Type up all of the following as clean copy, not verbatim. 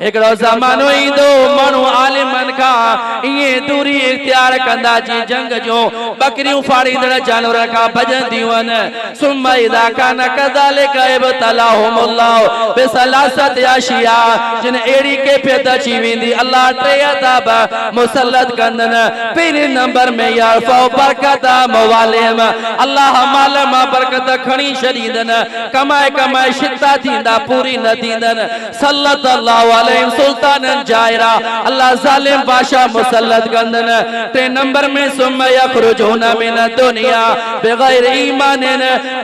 एकड़ो ज़मानो ईंदो माण्हू आलिमन खां इए दूरी इख्तियार कंदा जी जंग जो बकरियूं फाड़ींदड़ जानवर खां भॼंदियूं आहिनि। सुम्मा इज़ा कान कज़ालिका इब्तलाहुमुल्लाहु बिसलासति अशिया जिन अहिड़ी कैफ़ियत अची वेंदी अल्लाह टे अज़ाब मुसल्लत कंदनि। पहिरें नंबर में यरफ़उ बरकत मवालिहिम अल्लाह माल मां बरकत खणी छॾींदनि। कमाए कमाए शिता थींदा पूरी न थींदनि। सल्लल्लाहु अलैहि सुल्तानन जायरा अल्लाह ज़ालिम बादशाह मुसल्लत कंदन। टे नंबर में सुम्मा यखरुजून मिन दुनिया बगैर ईमान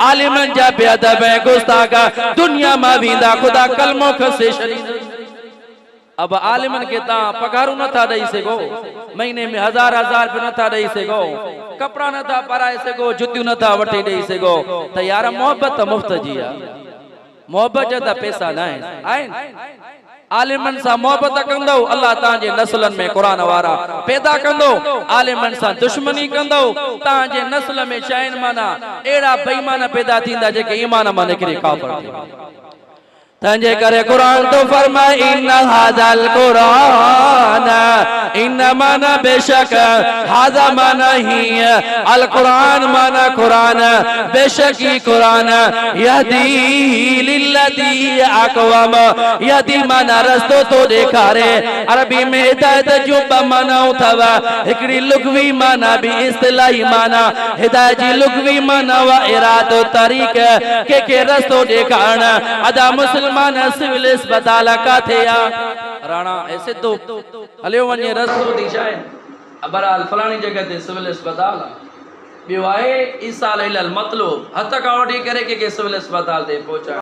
आलिमन जा बेअदब गुस्ताख दुनिया मां वेंदा खुदा कलमो खसे छॾींदो। अब आलिमन के ता पगारू न था दई सको, महीने में 1000 रुपया न था दई सको, कपड़ा न था पराए सको, जुतियूं न था वठी दई सको। त यार मोहब्बत मुफ्त जी आ, मोहब्बत जा पैसा न आहिनि। आलिमन सां मोहब्बत कंदो अल्लाह तांजे नस्लन में कुरान वारा पैदा कंदो। आलिमन सां दुश्मनी कंदो तांजे नस्ल में शाइन माना एड़ा बेईमान पैदा थींदा जेके ईमान मां निकरी काफिर थींदा। तंजे करे कुरान तो फरमाए इन हाज़ल कुरान इन माना बेशक हाज़ा माना ही अल कुरान माना कुरान बेशक ही कुरान यहदी लिल्लती अक़वम यहदी माना रस्तो तो देखारे। अरबी में हिदायत जो माना उथवा हिकड़ी लुग़वी माना भी इस्तिलाही माना हिदायत जी लुग़वी माना व इरादो तरीक़ के रस्तो देखारण। अदा मुस्लिम सिविल अस्पताल का थे या राणा ऐसे तो हलियो वने रस्तो दिशाए बहरहाल फलानी जगह ते सिविल अस्पताल बियो आहे ईसा अलैहिल मतलूब हथ का वठी करे के सिविल अस्पताल ते पहुंचा।